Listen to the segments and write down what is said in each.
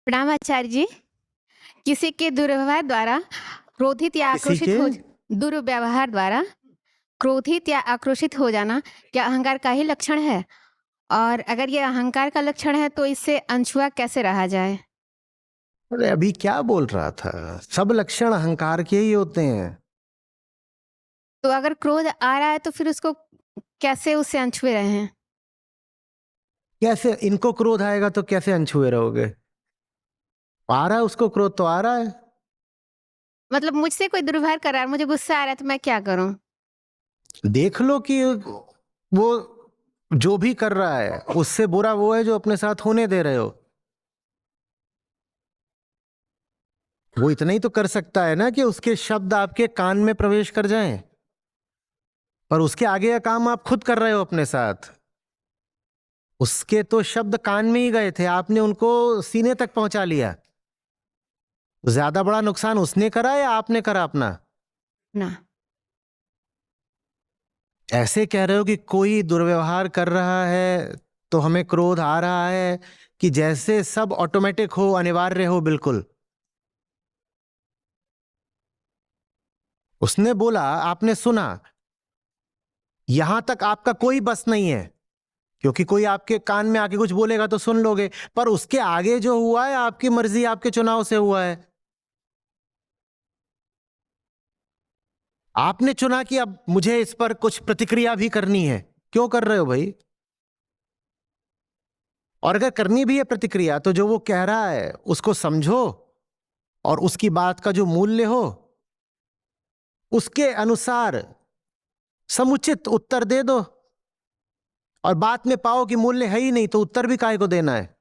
प्रणाम आचार्य जी। किसी के दुर्व्यवहार द्वारा क्रोधित या किसी आक्रोशित के हो दुर्व्यवहार द्वारा क्रोधित या आक्रोशित हो जाना क्या अहंकार का ही लक्षण है? और अगर ये अहंकार का लक्षण है तो इससे अनछुआ कैसे रहा जाए? अरे अभी क्या बोल रहा था? सब लक्षण अहंकार के ही होते हैं। तो अगर क्रोध आ रहा है तो फिर उसको कैसे उससे अनछुए रहें? कैसे इनको क्रोध आएगा तो कैसे अनछुए रहोगे? आ रहा है उसको क्रोध तो आ रहा है। मतलब मुझसे कोई दुर्व्यवहार कर रहा है, मुझे गुस्सा आ रहा है तो मैं क्या करूं? देख लो कि वो जो भी कर रहा है उससे बुरा वो है जो अपने साथ होने दे रहे हो। वो इतना ही तो कर सकता है ना कि उसके शब्द आपके कान में प्रवेश कर जाएं, पर उसके आगे का काम आप खुद कर रहे हो अपने साथ। उसके तो शब्द कान में ही गए थे, आपने उनको सीने तक पहुंचा लिया। ज्यादा बड़ा नुकसान उसने करा या आपने करा अपना? ना। ऐसे कह रहे हो कि कोई दुर्व्यवहार कर रहा है तो हमें क्रोध आ रहा है, कि जैसे सब ऑटोमेटिक हो, अनिवार्य हो बिल्कुल। उसने बोला, आपने सुना, यहां तक आपका कोई बस नहीं है, क्योंकि कोई आपके कान में आके कुछ बोलेगा तो सुन लोगे, पर उसके आगे जो हुआ है आपकी मर्जी, आपके चुनाव से हुआ है। आपने चुना कि अब मुझे इस पर कुछ प्रतिक्रिया भी करनी है। क्यों कर रहे हो भाई? और अगर करनी भी है प्रतिक्रिया तो जो वो कह रहा है उसको समझो, और उसकी बात का जो मूल्य हो उसके अनुसार समुचित उत्तर दे दो। और बात में पाओ कि मूल्य है ही नहीं तो उत्तर भी काहे को देना है?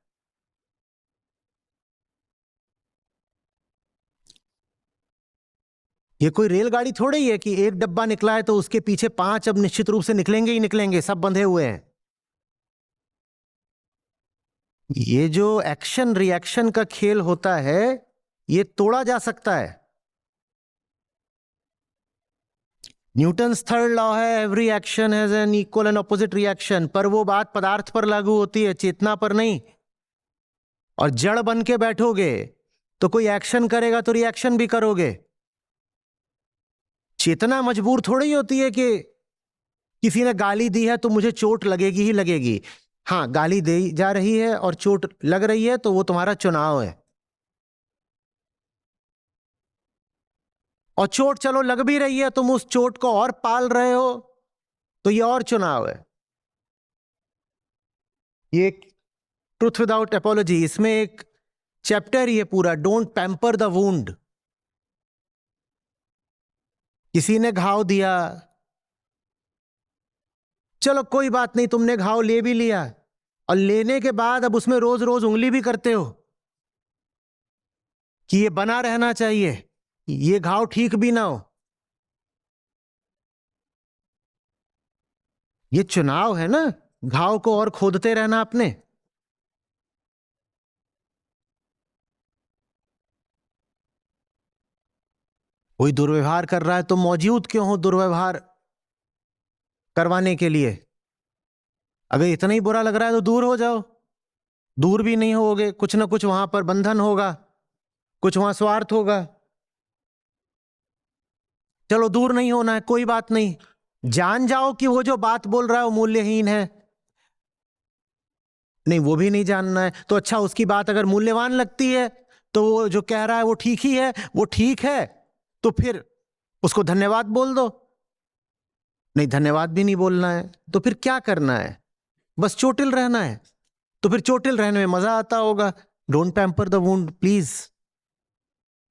ये कोई रेलगाड़ी थोड़ी ही है कि एक डब्बा निकला है तो उसके पीछे 5 अब निश्चित रूप से निकलेंगे ही निकलेंगे, सब बंधे हुए हैं। ये जो एक्शन रिएक्शन का खेल होता है ये तोड़ा जा सकता है। न्यूटन्स थर्ड लॉ है, every action has an equal and opposite reaction, पर वो बात पदार्थ पर लागू होती है, चेतना पर नहीं। और जड़ बन के बैठोगे तो कोई एक्शन करेगा तो रिएक्शन भी करोगे। चेतना मजबूर थोड़ी होती है कि किसी ने गाली दी है तो मुझे चोट लगेगी ही लगेगी। हाँ, गाली दी जा रही है और चोट लग रही है तो वो तुम्हारा चुनाव है। और चोट चलो लग भी रही है, तुम उस चोट को और पाल रहे हो तो ये और चुनाव है। ये ट्रुथ विदाउट एपोलॉजी, इसमें एक चैप्टर ही है पूरा, डोंट पैम्पर द वुंड। किसी ने घाव दिया, चलो कोई बात नहीं, तुमने घाव ले भी लिया, और लेने के बाद अब उसमें रोज रोज उंगली भी करते हो कि ये बना रहना चाहिए, ये घाव ठीक भी ना हो। ये चुनाव है ना, घाव को और खोदते रहना अपने। कोई दुर्व्यवहार कर रहा है तो मौजूद क्यों हो दुर्व्यवहार करवाने के लिए? अगर इतना ही बुरा लग रहा है तो दूर हो जाओ। दूर भी नहीं होगे, कुछ ना कुछ वहां पर बंधन होगा, कुछ वहां स्वार्थ होगा। चलो दूर नहीं होना है, कोई बात नहीं, जान जाओ कि वो जो बात बोल रहा है वो मूल्यहीन है। नहीं, वो भी नहीं जानना है तो अच्छा, उसकी बात अगर मूल्यवान लगती है तो वो जो कह रहा है वो ठीक ही है, वो ठीक है तो फिर उसको धन्यवाद बोल दो। नहीं, धन्यवाद भी नहीं बोलना है तो फिर क्या करना है? बस चोटिल रहना है, तो फिर चोटिल रहने में मजा आता होगा। Don't pamper the wound please.